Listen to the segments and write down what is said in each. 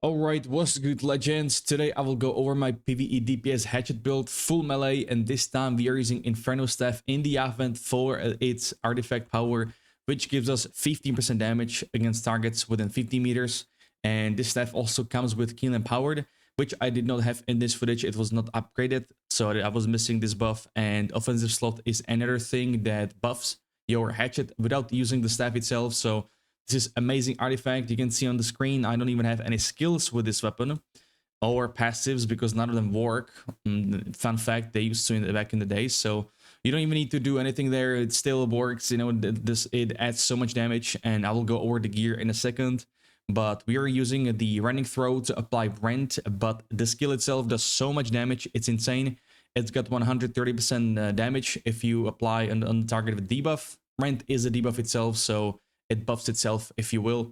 Alright, what's good, legends? Today I will go over my PvE DPS hatchet build, full melee, and this time we are using Inferno staff in the Advent for its artifact power, which gives us 15% damage against targets within 50 meters. And this staff also comes with Keen Empowered, which I did not have in this footage. It was not upgraded, so I was missing this buff. And offensive slot is another thing that buffs your hatchet without using the staff itself. So this is amazing artifact. You can see on the screen, I don't even have any skills with this weapon or passives because none of them work. Fun fact, they used to back in the day. So you don't even need to do anything there. It still works. You know, it adds so much damage, and I will go over the gear in a second. But we are using the Rending Throw to apply Rend, but the skill itself does so much damage. It's insane. It's got 130% damage if you apply on the target with debuff. Rend is a debuff itself, so it buffs itself, if you will.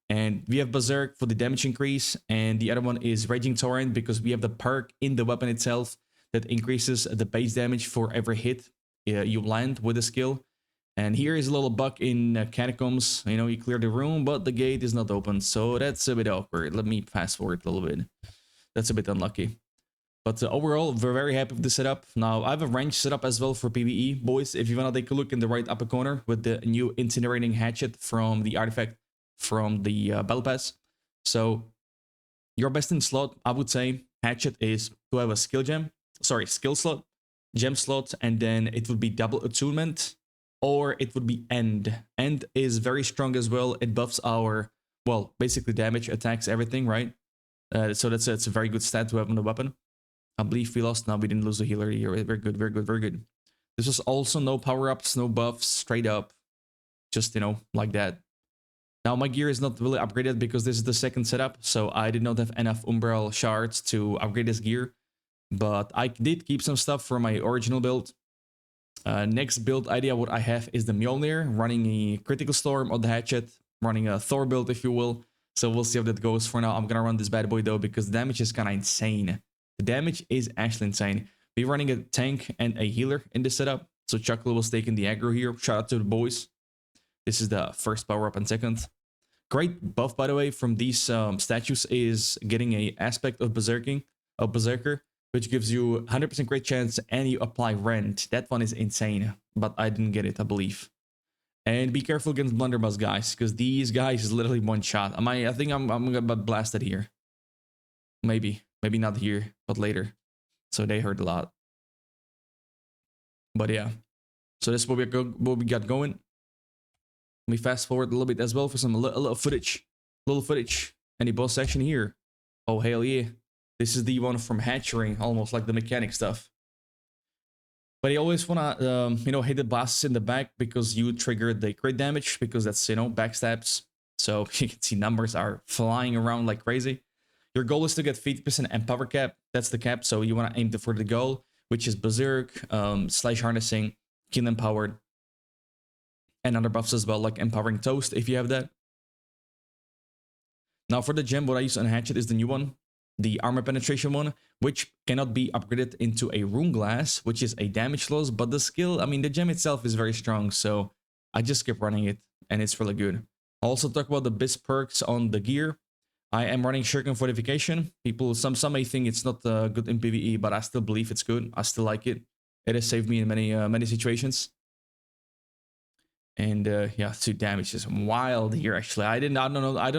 And we have Berserk for the damage increase, and the other one is Raging Torrent because we have the perk in the weapon itself that increases the base damage for every hit you land with the skill. And here is a little bug in Catacombs. You know, you clear the room, but the gate is not open, so that's a bit awkward. Let me fast forward a little bit. That's a bit unlucky. But overall, we're very happy with the setup. Now, I have a range setup as well for PvE. Boys, if you want to take a look in the right upper corner with the new Incinerating Hatchet from the artifact from the Battle Pass. So, your best in slot, I would say, Hatchet is to have a skill slot, gem slot, and then it would be double attunement, or it would be End. End is very strong as well. It buffs our, well, basically damage, attacks, everything, right? So it's a very good stat to have on the weapon. I believe we lost. No, we didn't lose the healer here. Very good, very good, very good. This was also no power-ups, no buffs, straight up. Just, you know, like that. Now, my gear is not really upgraded because this is the second setup, so I did not have enough Umbral shards to upgrade this gear. But I did keep some stuff for my original build. Next build idea, what I have is the Mjolnir, running a Critical Storm on the Hatchet, running a Thor build, if you will. So we'll see how that goes. For now, I'm gonna run this bad boy, though, because the damage is kind of insane. The damage is actually insane. We're running a tank and a healer in this setup. So Chuckle was taking the aggro here. Shout out to the boys. This is the first power up and second. Great buff, by the way, from these statues is getting a aspect of Berserker, which gives you 100% great chance and you apply Rend. That one is insane, but I didn't get it, I believe. And be careful against Blunderbuss, guys, because these guys is literally one shot. I think I'm gonna get blasted here. Maybe not here, but later. So they hurt a lot. But yeah. So this is what we got going. Let me fast forward a little bit as well for some little footage. Any boss action here? Oh, hell yeah. This is the one from Hatchery, almost like the mechanic stuff. But you always want to, you know, hit the bosses in the back because you triggered the crit damage, because that's, you know, backstabs. So you can see numbers are flying around like crazy. Your goal is to get 50% Empower cap. That's the cap, so you want to aim for the goal, which is Berserk, Slash Harnessing, Keen Empowered, and other buffs as well, like Empowering Toast, if you have that. Now for the gem, what I use on Hatchet is the new one, the Armor Penetration one, which cannot be upgraded into a Rune Glass, which is a damage loss, but the skill, I mean, the gem itself is very strong, so I just kept running it, and it's really good. I'll also talk about the best perks on the gear. I am running Shuriken Fortification. Some may think it's not good in PvE, but I still believe it's good. I still like it. It has saved me in many situations. And yeah, 2 damage is wild here. Actually, I don't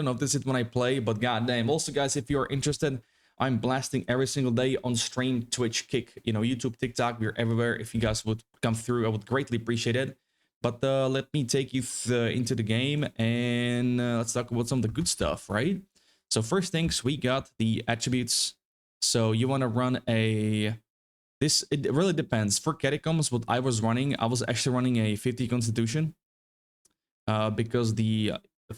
know if this is when I play, but goddamn. Also, guys, if you're interested, I'm blasting every single day on stream, Twitch, Kick, you know, YouTube, TikTok. We're everywhere. If you guys would come through, I would greatly appreciate it. But let me take you into the game, and let's talk about some of the good stuff, right? So first things, we got the attributes. So you want to run it really depends. For Catacombs, what I was actually running a 50 Constitution. Because the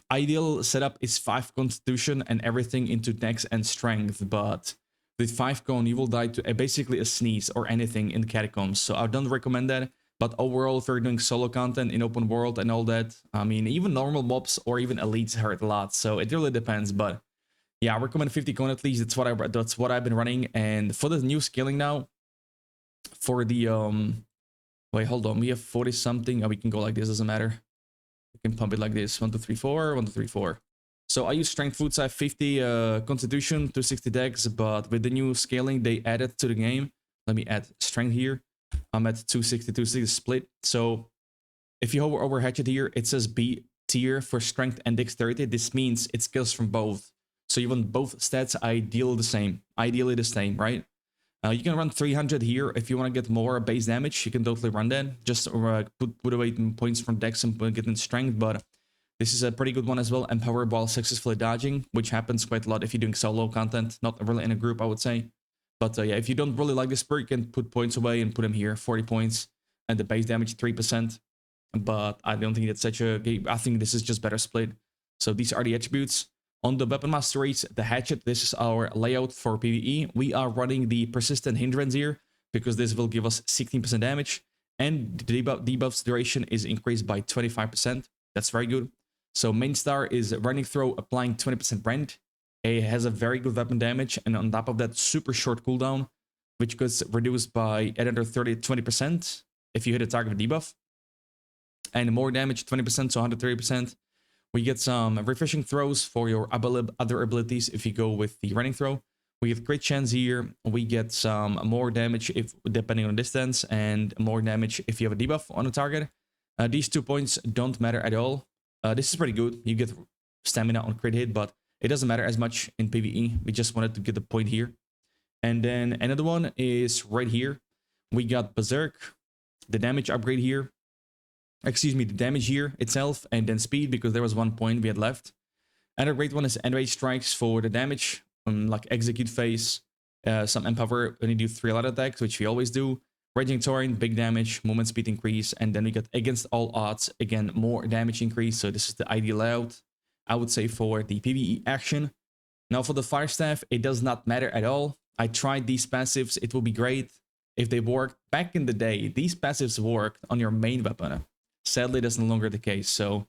ideal setup is 5 Constitution and everything into Dex and Strength. But with 5 Con, you will die to basically a sneeze or anything in the Catacombs. So I don't recommend that. But overall, if you're doing solo content in open world and all that, I mean, even normal mobs or even elites hurt a lot. So it really depends, but yeah, I recommend 50 Con at least. That's what I've been running. And for the new scaling now, for the wait, hold on, we have 40 something. We can go like this, doesn't matter. We can pump it like this: 1 2 3 4, 1 2 3 4. So I use strength foods. I have 50 constitution, 260 dex, but with the new scaling they added to the game, let me add strength here. I'm at 260, 260 split. So if you hover over Hatchet here, it says B tier for strength and dexterity. This means it scales from both. So you want both stats ideally the same, right? You can run 300 here if you want to get more base damage. You can totally run that. Just put away points from dex and get in strength, but this is a pretty good one as well. Empower while successfully dodging, which happens quite a lot if you're doing solo content, not really in a group, I would say. But yeah, if you don't really like this perk, you can put points away and put them here, 40 points, and the base damage 3%. But I don't think that's such a game. I think this is just better split. So these are the attributes. On the weapon masteries, the hatchet, this is our layout for PvE. We are running the persistent hindrance here because this will give us 16% damage. And the debuff's duration is increased by 25%. That's very good. So main star is running throw, applying 20% rend. It has a very good weapon damage, and on top of that, super short cooldown, which gets reduced by another 20% if you hit a target debuff. And more damage, 20%, so 130%. We get some refreshing throws for your other abilities if you go with the running throw. We get crit chance here. We get some more damage if depending on distance, and more damage if you have a debuff on a target. These 2 points don't matter at all. This is pretty good. You get stamina on crit hit, but it doesn't matter as much in PvE. We just wanted to get the point here. And then another one is right here. We got Berserk, the damage upgrade here. Excuse me, the damage here itself, and then speed, because there was 1 point we had left. Another great one is enrage strikes for the damage, like execute phase, some empower when you do 3 light attacks, which we always do. Raging Torrent, big damage, movement speed increase, and then we got against all odds, again, more damage increase. So this is the ideal layout, I would say, for the PvE action. Now for the Fire Staff, it does not matter at all. I tried these passives, it will be great if they worked. Back in the day, these passives worked on your main weapon. Sadly, that's no longer the case. So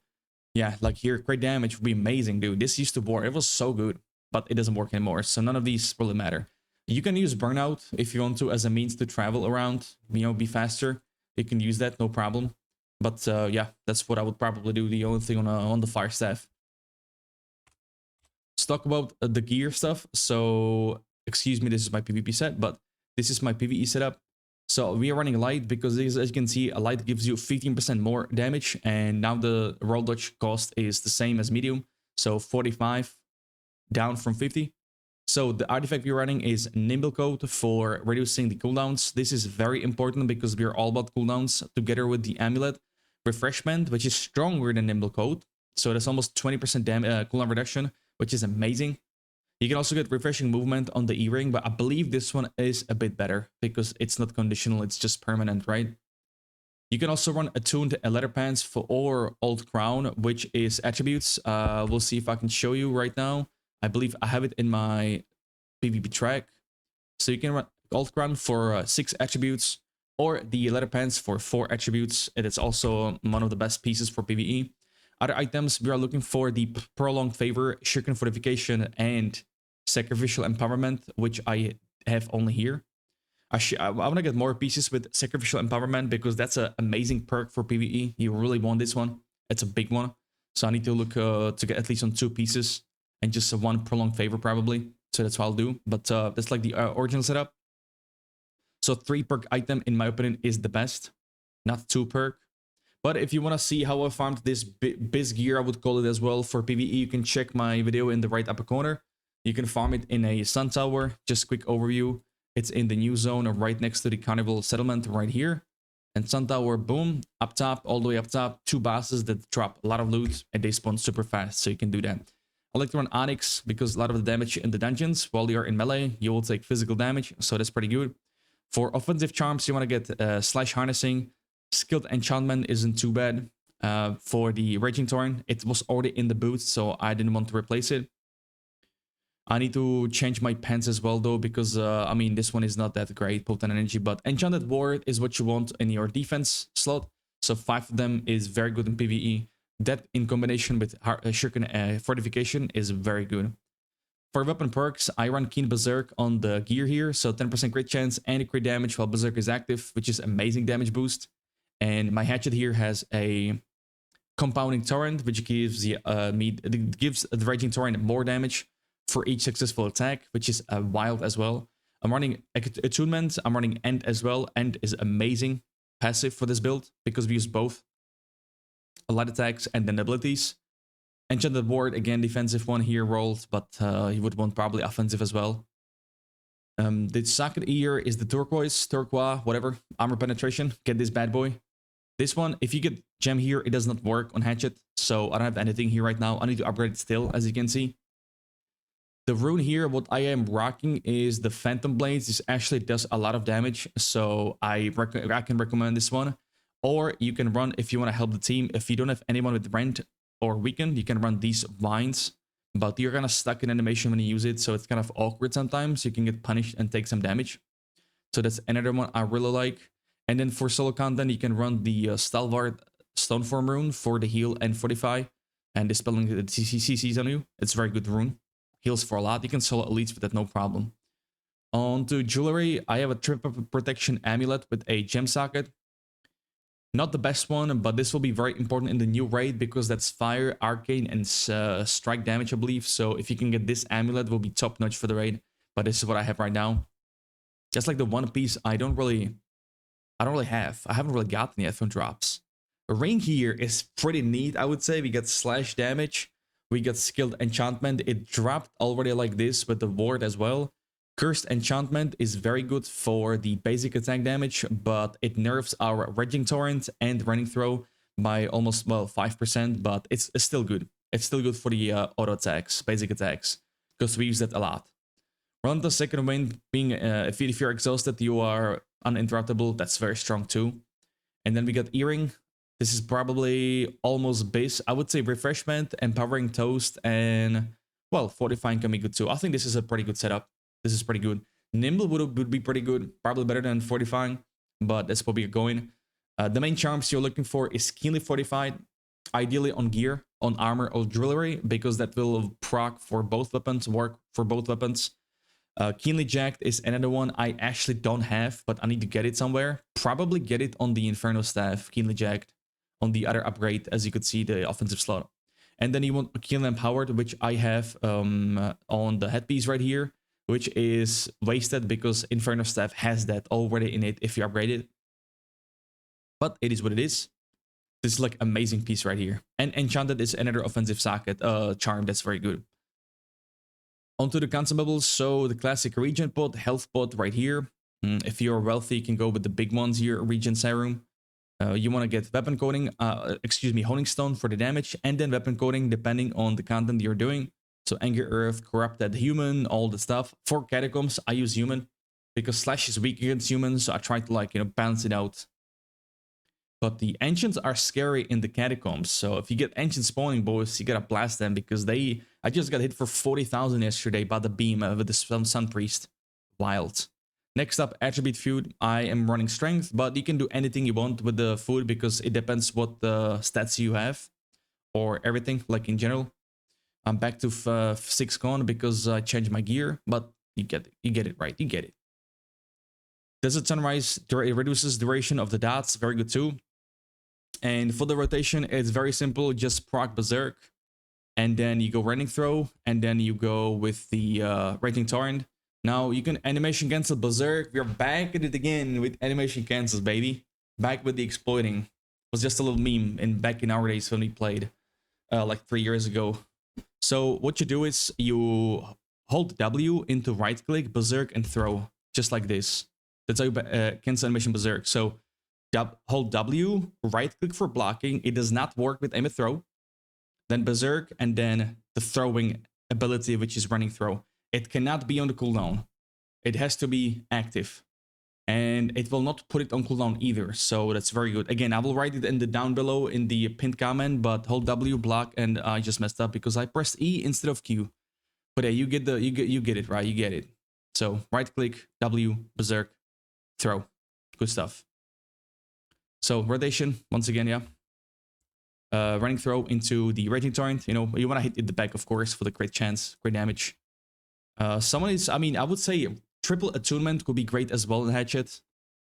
yeah, like here, crit damage would be amazing, dude. This used to work, it was so good, but it doesn't work anymore. So none of these really matter. You can use burnout if you want to as a means to travel around, you know, be faster. You can use that, no problem. But yeah, that's what I would probably do. The only thing on the Fire Staff. Let's talk about the gear stuff. So, excuse me, this is my PvP set, but this is my PvE setup. So we are running light because as you can see, a light gives you 15% more damage, and now the roll dodge cost is the same as medium, so 45 down from 50. So the artifact we're running is Nimble Coat for reducing the cooldowns. This is very important because we're all about cooldowns, together with the amulet refreshment, which is stronger than Nimble Coat. So that's almost 20% cooldown reduction, which is amazing. You can also get refreshing movement on the E-ring, but I believe this one is a bit better because it's not conditional, it's just permanent, right? You can also run attuned leather pants for or old crown, which is attributes. We'll see if I can show you right now. I believe I have it in my PvP track. So you can run old crown for 6 attributes, or the leather pants for 4 attributes. It is also one of the best pieces for PvE. Other items, we are looking for the prolonged favor, shuriken fortification, and sacrificial empowerment, which I have only here. I want to get more pieces with sacrificial empowerment because that's an amazing perk for PvE. You really want this one. It's a big one. So I need to look to get at least on 2 pieces and just 1 prolonged favor probably. So that's what I'll do. But that's like the original setup. So 3 perk item, in my opinion, is the best, not 2 perk. But if you want to see how I farmed this biz gear, I would call it as well, for PvE, you can check my video in the right upper corner. You can farm it in a sun tower. Just quick overview. It's in the new zone right next to the carnival settlement right here. And sun tower, boom, up top, all the way up top. 2 bosses that drop a lot of loot and they spawn super fast, so you can do that. I like to run Onyx because a lot of the damage in the dungeons, while you're in melee, you will take physical damage, so that's pretty good. For offensive charms, you want to get Slash Harnessing. Skilled Enchantment isn't too bad. For the Raging Torrent, it was already in the boot, so I didn't want to replace it. I need to change my pants as well, though, because, I mean, this one is not that great, Potent Energy, but Enchanted Ward is what you want in your defense slot. So 5 of them is very good in PvE. That, in combination with Shuriken Fortification, is very good. For weapon perks, I run Keen Berserk on the gear here, so 10% crit chance and crit damage while Berserk is active, which is amazing damage boost. And my hatchet here has a Compounding Torrent, which gives it gives the Raging Torrent more damage for each successful attack, which is wild as well. I'm running Attunement, I'm running End as well. End is amazing passive for this build because we use both light attacks and then abilities. Enchanted Ward, again, defensive one here rolled, but you would want probably offensive as well. The socket here is the turquoise, whatever, armor penetration. Get this bad boy. This one, if you get gem here, it does not work on Hatchet, so I don't have anything here right now. I need to upgrade it still, as you can see. The rune here, what I am rocking is the Phantom Blades. This actually does a lot of damage, so I can recommend this one. Or you can run, if you want to help the team, if you don't have anyone with Rend or Weaken, you can run these Vines. But you're kind of stuck in animation when you use it, so it's kind of awkward sometimes. You can get punished and take some damage. So that's another one I really like. And then for solo content, you can run the Stalwart Stoneform rune for the heal and fortify. And dispelling the CCs on you. It's a very good rune. Heals for a lot. You can solo elites with that, no problem. On to jewelry, I have a triple protection amulet with a gem socket. Not the best one, but this will be very important in the new raid because that's fire, arcane, and strike damage, I believe. So if you can get this amulet, it will be top notch for the raid. But this is what I have right now. Just like the one piece, I don't really have. I haven't really gotten yet from drops. The ring here is pretty neat, I would say. We get slash damage. We got skilled enchantment. It dropped already like this with the ward as well. Cursed enchantment is very good for the basic attack damage, but it nerfs our Raging Torrent and Running Throw by almost, well, 5%, but it's still good. It's still good for the auto attacks, basic attacks, because we use that a lot. Run the second wind, being if you're exhausted, you are uninterruptible. That's very strong too. And then we got Earring. This is probably almost base. I would say Refreshment, Empowering Toast, and, well, Fortifying can be good too. I think this is a pretty good setup. This is pretty good. Nimble would be pretty good. Probably better than Fortifying, but that's what we're going. The main charms you're looking for is Keenly Fortified, ideally on gear, on armor, or jewelry, because that will proc for both weapons, work for both weapons. Keenly Jacked is another one I actually don't have, but I need to get it somewhere. Probably get it on the Inferno staff, Keenly Jacked, on the other upgrade, as you could see, the offensive slot. And then you want Keenly Empowered, which I have on the headpiece right here, which is wasted because Inferno staff has that already in it if you upgrade it. But it is what it is. This is like amazing piece right here. And Enchanted is another offensive socket charm that's very good. Onto the consumables. So the classic regen pot, health pot right here. If you're wealthy, you can go with the big ones here, regen serum. You want to get weapon coating, honing stone for the damage, and then weapon coating depending on the content you're doing. So Anger Earth, Corrupted Human, all the stuff. For Catacombs, I use Human because Slash is weak against humans, so I try to balance it out. But the Ancients are scary in the Catacombs, so if you get Ancient spawning, boys, you gotta blast them because I just got hit for 40,000 yesterday by the beam with the Sun Priest. Wild. Next up, Attribute Food. I am running Strength, but you can do anything you want with the food because it depends what the stats you have or everything, like in general. I'm back to 6 con because I changed my gear, but you get it right, you get it. Desert Sunrise, it reduces duration of the dots, very good too. And for the rotation, it's very simple, just proc Berserk, and then you go Running Throw, and then you go with the Raging Torrent. Now you can animation cancel Berserk. We're back at it again with animation cancels, baby. Back with the exploiting. It was just a little meme back in our days when we played like 3 years ago. So what you do is you hold W into right click, Berserk, and throw, just like this. That's how you cancel animation Berserk. So hold W, right click for blocking. It does not work with aim and throw. Then Berserk, and then the throwing ability, which is Running Throw. It cannot be on the cooldown. It has to be active. And it will not put it on cooldown either. So that's very good. Again, I will write it in the down below in the pinned comment, but hold W, block, and I just messed up because I pressed E instead of Q. But yeah, you get it, right? You get it. So right click, W, Berserk, throw. Good stuff. So rotation, once again, yeah. Running Throw into the Raging Torrent. You want to hit in the back, of course, for the crit chance, crit damage. I would say triple attunement could be great as well in Hatchet,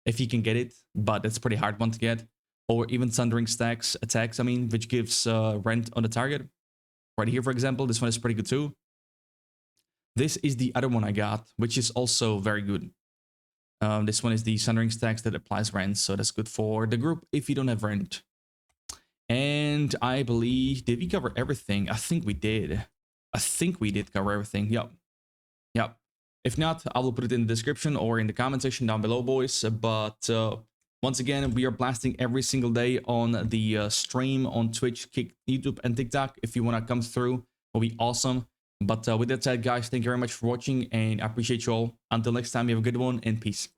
if you can get it, but it's a pretty hard one to get. or even Sundering Stacks attacks, I mean, which gives rend on the target. Right here, for example, this one is pretty good too. This is the other one I got, which is also very good. This one is the Sundering Stacks that applies rent, so that's good for the group if you don't have rent. And I believe, did we cover everything? I think we did. I think we did cover everything. Yep. Yep. If not, I will put it in the description or in the comment section down below, boys. But once again, we are blasting every single day on the stream on Twitch, Kick, YouTube, and TikTok. If you want to come through, it'll be awesome. But with that said, guys, thank you very much for watching, and I appreciate you all. Until next time, you have a good one, and peace.